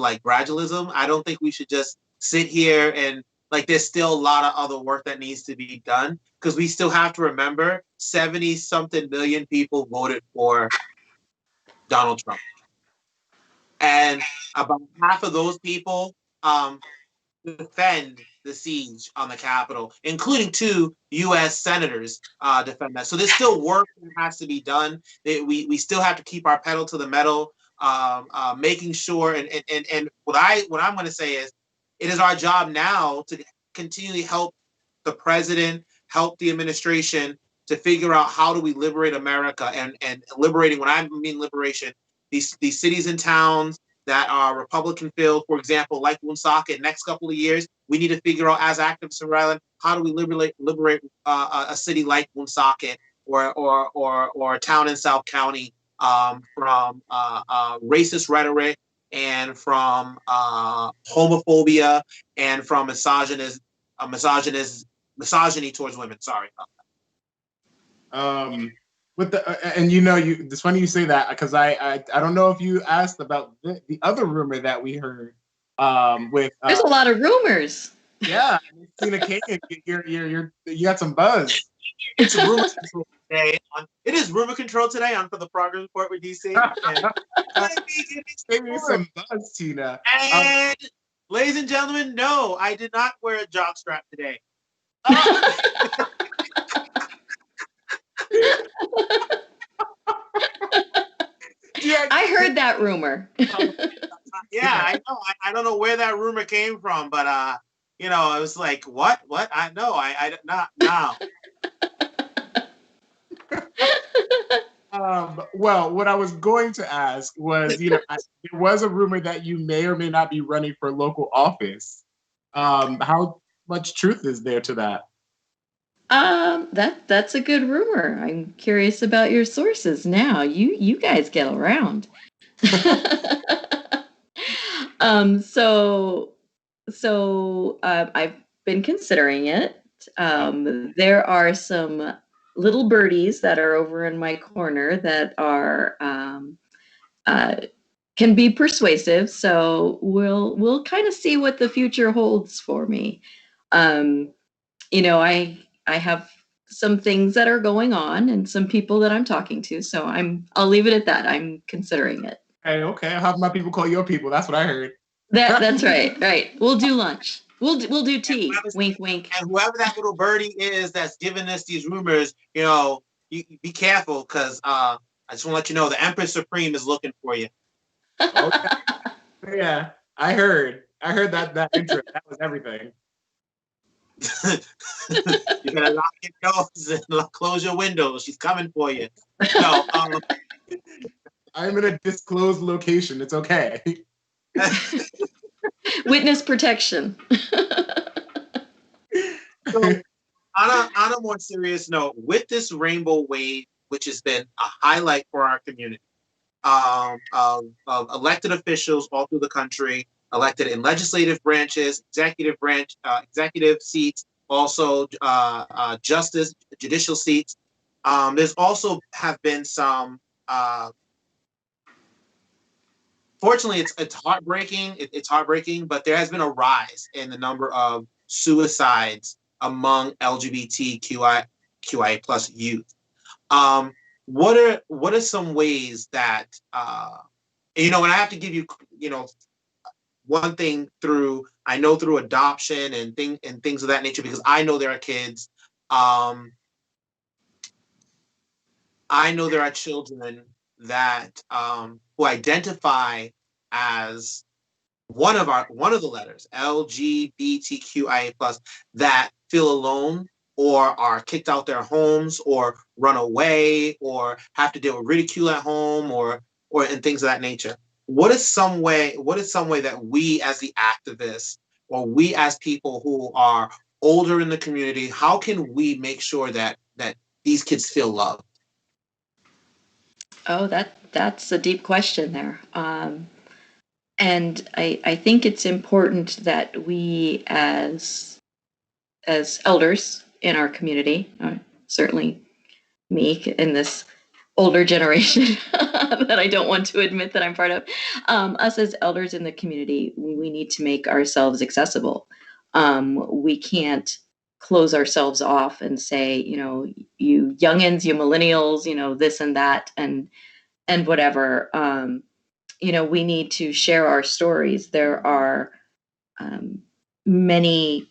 like gradualism. I don't think we should just sit here and like there's still a lot of other work that needs to be done, because we still have to remember 70-something million people voted for Donald Trump. And about half of those people defend the siege on the Capitol, including 2 U.S. senators defend that. So there's still work that has to be done. We still have to keep our pedal to the metal, making sure. And what I'm going to say is, it is our job now to continually help the president, help the administration to figure out how do we liberate America, and liberating. When I mean liberation, these cities and towns that are Republican filled, for example, like Woonsocket. Next couple of years, we need to figure out as activists in Rhode Island, how do we liberate a city like Woonsocket or a town in South County from racist rhetoric and from homophobia and from misogyny towards women. Sorry. With the and you know, it's funny you say that because I don't know if you asked about the other rumor that we heard with There's a lot of rumors. Yeah, Tina Kagan, you got some buzz. It's rumor control today. It is rumor control today on For the Progress Report with DC. Give me some buzz, Tina. And ladies and gentlemen, no, I did not wear a jockstrap today. I heard that rumor. Yeah, I know. I don't know where that rumor came from, but you know, I was like, what? I know. I not now. Well, what I was going to ask was, you know, there was a rumor that you may or may not be running for local office. How much truth is there to that? That's a good rumor. I'm curious about your sources now. You guys get around. I've been considering it. There are some little birdies that are over in my corner that are can be persuasive. So we'll kind of see what the future holds for me. You know, I have some things that are going on and some people that I'm talking to. So I'll leave it at that. I'm considering it. Hey, okay. I'll have my people call your people. That's what I heard. That's right. Right. We'll do lunch. We'll do tea. Wink, wink. And whoever that little birdie is that's giving us these rumors, you know, you be careful because I just want to let you know the Empress Supreme is looking for you. Okay. Yeah, I heard that intro. That was everything. You gotta lock your doors and close your windows. She's coming for you. No, I'm in a disclosed location. It's okay. Witness protection. So, on a more serious note, with this rainbow wave, which has been a highlight for our community, of elected officials all through the country, elected in legislative branches, executive seats, also justice, judicial seats. There's also have been some. Fortunately, it's heartbreaking. It's heartbreaking, but there has been a rise in the number of suicides among LGBTQIA plus youth. What are some ways that you know? And I have to give you, you know, one thing through adoption and things of that nature, because I know there are kids. I know there are children that who identify as one of the letters LGBTQIA plus that feel alone or are kicked out their homes or run away or have to deal with ridicule at home or and things of that nature. What is some way that we as the activists or we as people who are older in the community, how can we make sure that these kids feel loved? Oh, that's a deep question there. And I think it's important that we as elders in our community, certainly me in this older generation that I don't want to admit that I'm part of, us as elders in the community, we need to make ourselves accessible. We can't close ourselves off and say, you know, you youngins, you millennials, you know, this and that and whatever. You know, we need to share our stories. There are many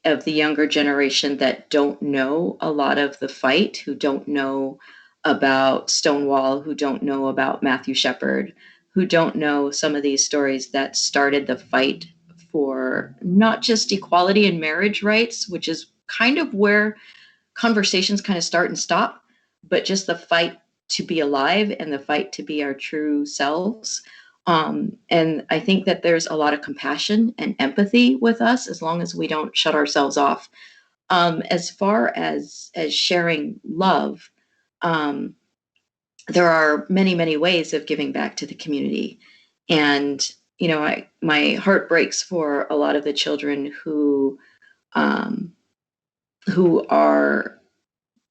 of the younger generation that don't know a lot of the fight, who don't know about Stonewall, who don't know about Matthew Shepard, who don't know some of these stories that started the fight for not just equality and marriage rights, which is kind of where conversations kind of start and stop, but just the fight to be alive and the fight to be our true selves. And I think that there's a lot of compassion and empathy with us as long as we don't shut ourselves off. As far as sharing love, um, there are many, many ways of giving back to the community. And, my heart breaks for a lot of the children um, who are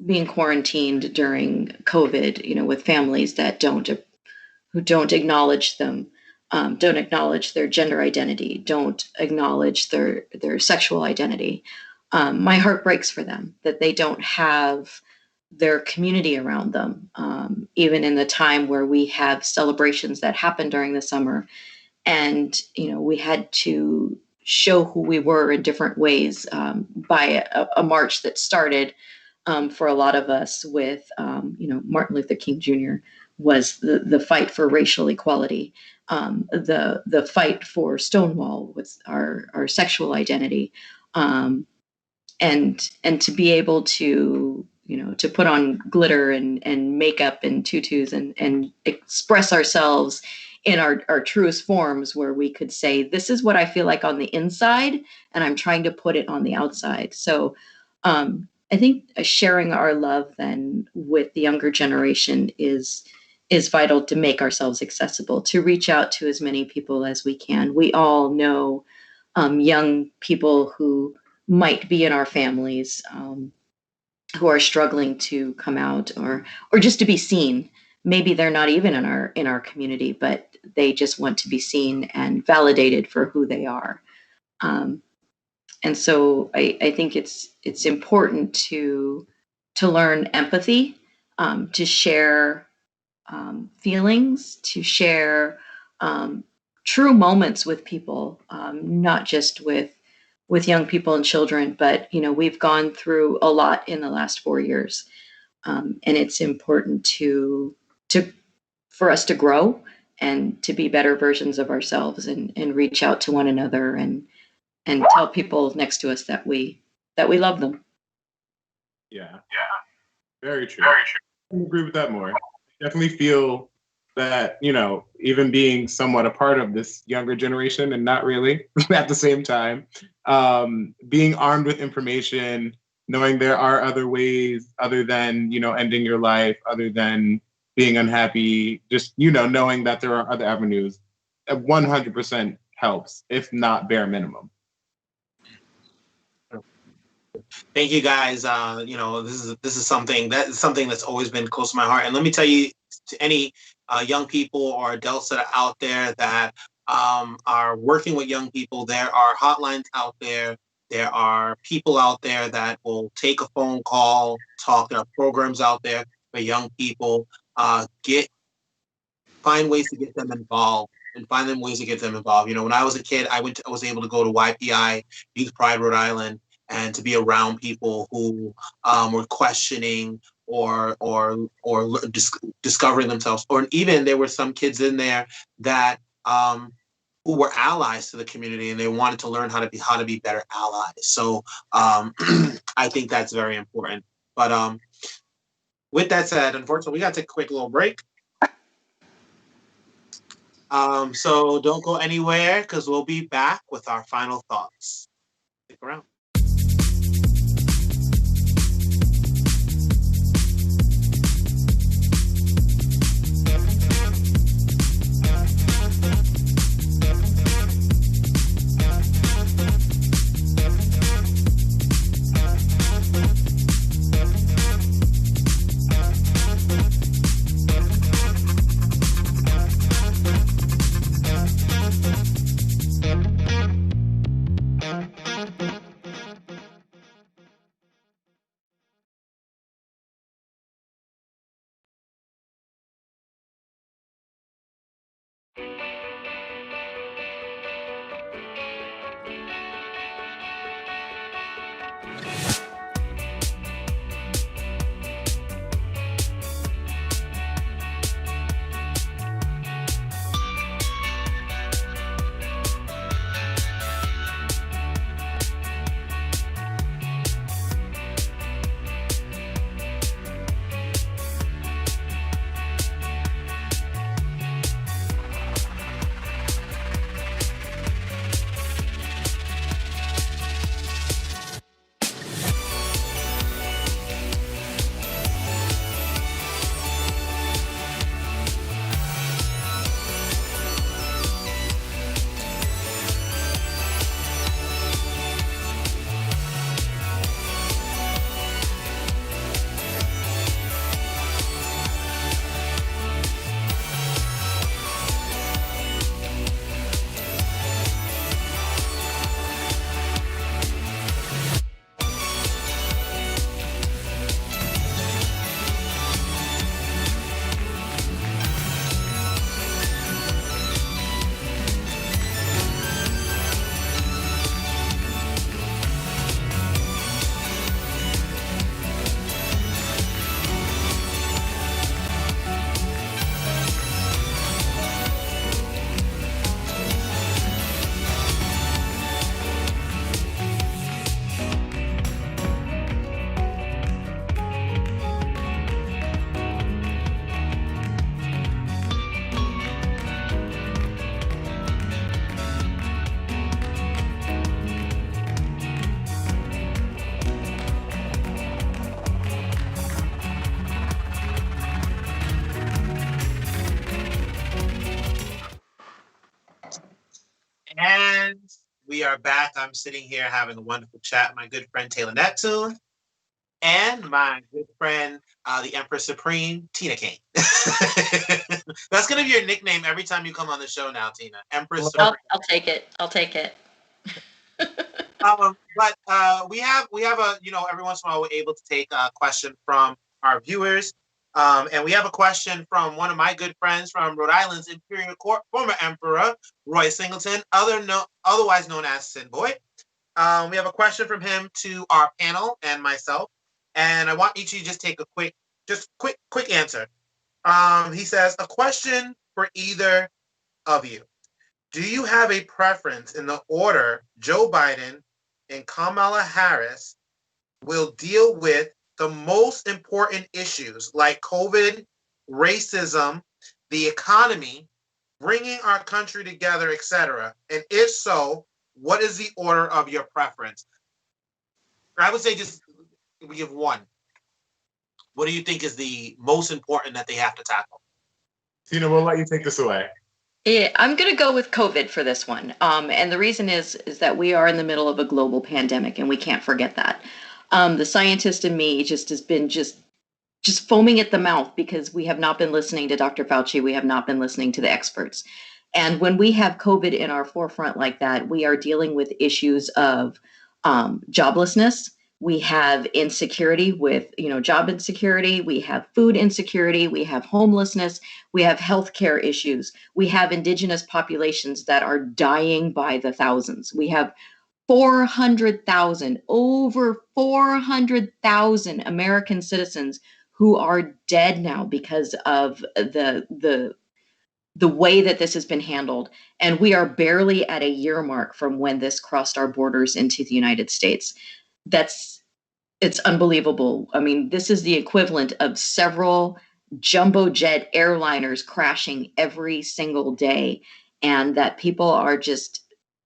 being quarantined during COVID, with families that who don't acknowledge them, don't acknowledge their gender identity, don't acknowledge their sexual identity. My heart breaks for them that they don't have their community around them, even in the time where we have celebrations that happen during the summer. And, we had to show who we were in different ways by a march that started for a lot of us with, Martin Luther King Jr. was the fight for racial equality. The fight for Stonewall was our sexual identity. And to be able to, to put on glitter and makeup and tutus and express ourselves in our truest forms, where we could say, this is what I feel like on the inside, and I'm trying to put it on the outside. So I think sharing our love then with the younger generation is vital to make ourselves accessible, to reach out to as many people as we can. We all know young people who might be in our families who are struggling to come out or just to be seen. Maybe they're not even in our community, but they just want to be seen and validated for who they are. And so I think it's important to learn empathy, to share feelings, to share true moments with people, not just with young people and children, but we've gone through a lot in the last 4 years, and it's important for us to grow and to be better versions of ourselves and reach out to one another and tell people next to us that we love them. Yeah. Very true. Very true. I agree with that more. I definitely feel that, even being somewhat a part of this younger generation and not really at the same time, being armed with information, knowing there are other ways other than, ending your life, other than being unhappy, just, knowing that there are other avenues, 100% helps, if not bare minimum. Thank you guys. This is something that's always been close to my heart. And let me tell you, to any young people or adults that are out there that are working with young people, there are hotlines out there. There are people out there that will take a phone call, talk. There are programs out there for young people. Find ways to get them involved. And find them ways to get them involved. When I was a kid, I was able to go to YPI, Youth Pride Rhode Island, and to be around people who were questioning or discovering themselves. Or even there were some kids in there that who were allies to the community, and they wanted to learn how to be better allies. So I think that's very important. But with that said, unfortunately, we got to take a quick little break. So don't go anywhere, because we'll be back with our final thoughts. Stick around. We are back. I'm sitting here having a wonderful chat with my good friend Taylor Neptune and my good friend, the Empress Supreme, Tina Kane. That's going to be your nickname every time you come on the show now, Tina. Empress Supreme. I'll take it. I'll take it. But we have a, every once in a while we're able to take a question from our viewers. And we have a question from one of my good friends from Rhode Island's Imperial Court, former Emperor Roy Singleton, otherwise known as Sin Boy. We have a question from him to our panel and myself, and I want each of you just take a quick answer. He says, a question for either of you. Do you have a preference in the order Joe Biden and Kamala Harris will deal with the most important issues like COVID, racism, the economy, bringing our country together, etc.? And if so, what is the order of your preference? I would say just we give one. What do you think is the most important that they have to tackle? Tina, we'll let you take this away. Yeah, I'm going to go with COVID for this one. And the reason is that we are in the middle of a global pandemic, and we can't forget that. The scientist in me just has been just foaming at the mouth because we have not been listening to Dr. Fauci. We have not been listening to the experts. And when we have COVID in our forefront like that, we are dealing with issues of joblessness. We have insecurity with, job insecurity. We have food insecurity. We have homelessness. We have healthcare issues. We have indigenous populations that are dying by the thousands. We have over 400,000 American citizens who are dead now because of the way that this has been handled. And we are barely at a year mark from when this crossed our borders into the United States. It's unbelievable. I mean, this is the equivalent of several jumbo jet airliners crashing every single day. And that people are just,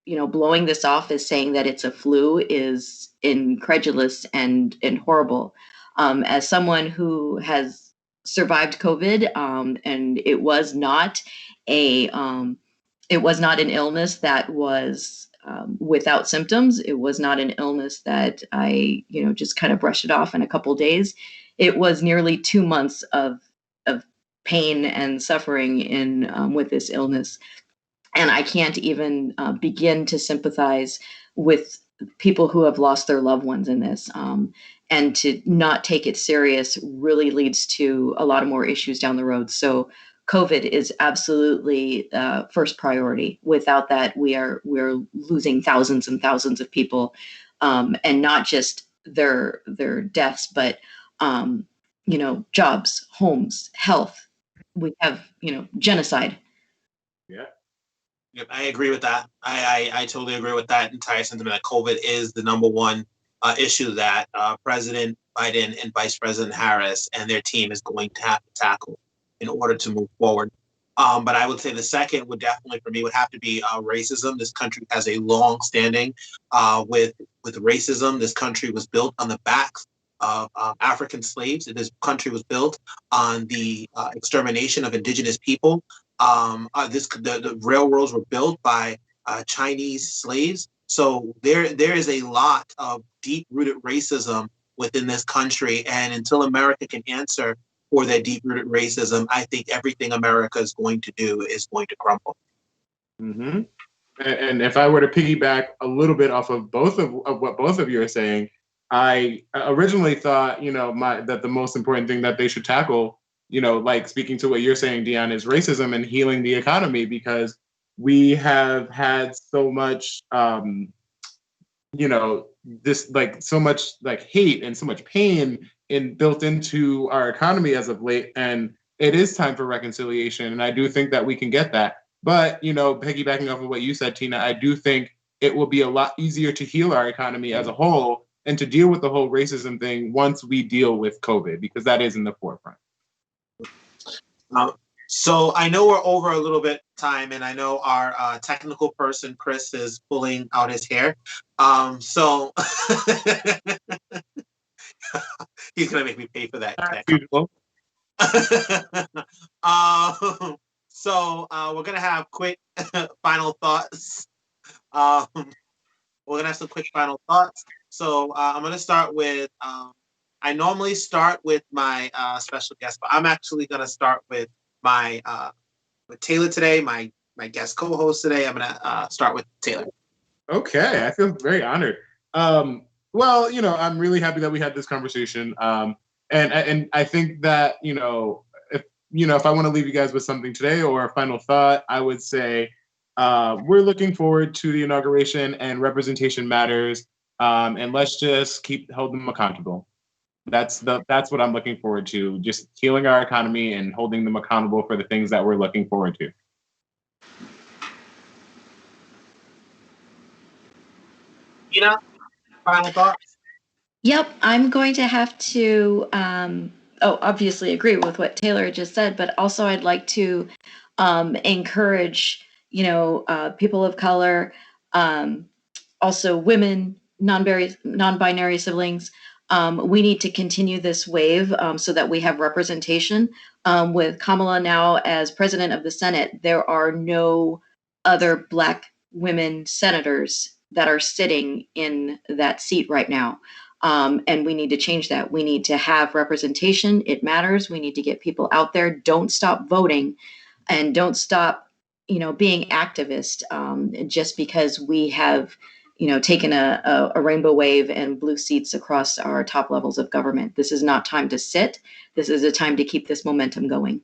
blowing this off as saying that it's a flu is incredulous and horrible. As someone who has survived COVID, and it was not an illness that was without symptoms. It was not an illness that I, just kind of brushed it off in a couple of days. It was nearly 2 months of pain and suffering with this illness. And I can't even begin to sympathize with people who have lost their loved ones in this. And to not take it serious really leads to a lot of more issues down the road. So COVID is absolutely first priority. Without that, we're losing thousands and thousands of people, and not just their deaths, but jobs, homes, health. We have genocide. Yeah. Yep, I agree with that. I totally agree with that entire sentiment that COVID is the number one issue that President Biden and Vice President Harris and their team is going to have to tackle in order to move forward. But I would say the second would definitely, for me, would have to be racism. This country has a long standing with racism. This country was built on the backs of African slaves. This country was built on the extermination of indigenous people. The railroads were built by Chinese slaves. So there is a lot of deep-rooted racism within this country. And until America can answer for that deep-rooted racism, I think everything America is going to do is going to crumble. Mm-hmm. And if I were to piggyback a little bit off of what both of you are saying, I originally thought, that the most important thing that they should tackle, like speaking to what you're saying, Dion, is racism and healing the economy, because we have had so much, this so much hate and so much pain built into our economy as of late. And it is time for reconciliation. And I do think that we can get that. But, piggybacking off of what you said, Tina, I do think it will be a lot easier to heal our economy as a whole and to deal with the whole racism thing once we deal with COVID, because that is in the forefront. So I know we're over a little bit time, and I know our technical person, Chris, is pulling out his hair. So he's going to make me pay for that. So we're going to have quick final thoughts. gonna have some quick final thoughts. So I'm gonna start with. I normally start with my special guest, but I'm actually gonna start with my with Taylor today. My guest co-host today. I'm gonna start with Taylor. Okay, I feel very honored. Well, I'm really happy that we had this conversation. And I think that if I want to leave you guys with something today or a final thought, I would say we're looking forward to the inauguration and representation matters. And let's just keep holding them accountable. That's what I'm looking forward to. Just healing our economy and holding them accountable for the things that we're looking forward to. Final thoughts? Yep, I'm going to have to, obviously agree with what Taylor just said, but also I'd like to encourage, people of color, also women, non-binary siblings. We need to continue this wave so that we have representation. With Kamala now as president of the Senate, there are no other Black women senators that are sitting in that seat right now. And we need to change that. We need to have representation. It matters. We need to get people out there. Don't stop voting and don't stop, being activist just because we have, taken a rainbow wave and blue seats across our top levels of government. This is not time to sit. This is a time to keep this momentum going.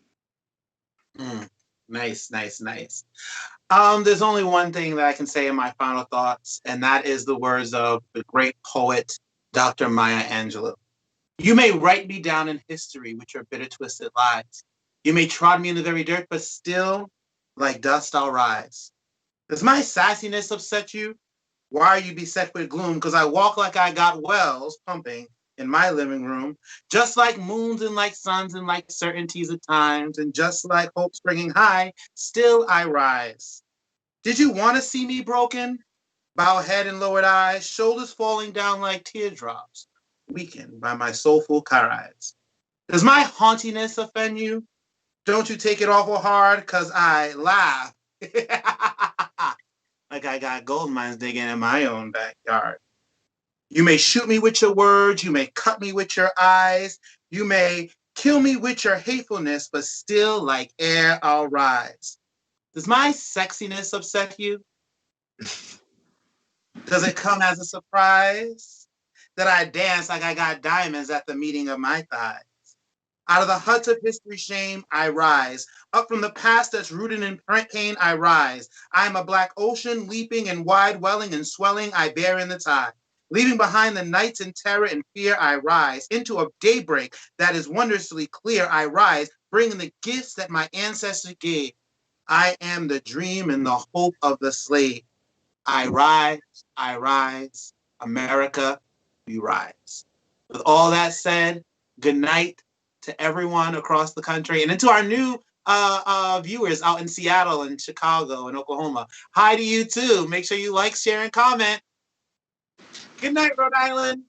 Nice. There's only one thing that I can say in my final thoughts, and that is the words of the great poet, Dr. Maya Angelou. You may write me down in history with your bitter, twisted lies. You may trod me in the very dirt, but still, like dust, I'll rise. Does my sassiness upset you? Why are you beset with gloom? Because I walk like I got wells pumping in my living room, just like moons and like suns and like certainties of times, and just like hope springing high, still I rise. Did you want to see me broken? Bowed head and lowered eyes, shoulders falling down like teardrops, weakened by my soulful cries. Does my hauntiness offend you? Don't you take it awful hard, cause I laugh. Like I got gold mines digging in my own backyard. You may shoot me with your words, you may cut me with your eyes, you may kill me with your hatefulness, but still like air I'll rise. Does my sexiness upset you? Does it come as a surprise that I dance like I got diamonds at the meeting of my thighs? Out of the huts of history shame, I rise. Up from the past that's rooted in pain, I rise. I am a black ocean, leaping and wide, welling and swelling, I bear in the tide. Leaving behind the nights in terror and fear, I rise. Into a daybreak that is wondrously clear, I rise, bringing the gifts that my ancestors gave. I am the dream and the hope of the slave. I rise, America, we rise. With all that said, good night to everyone across the country and to our new viewers out in Seattle and Chicago and Oklahoma. Hi to you too. Make sure you like, share, and comment. Good night, Rhode Island.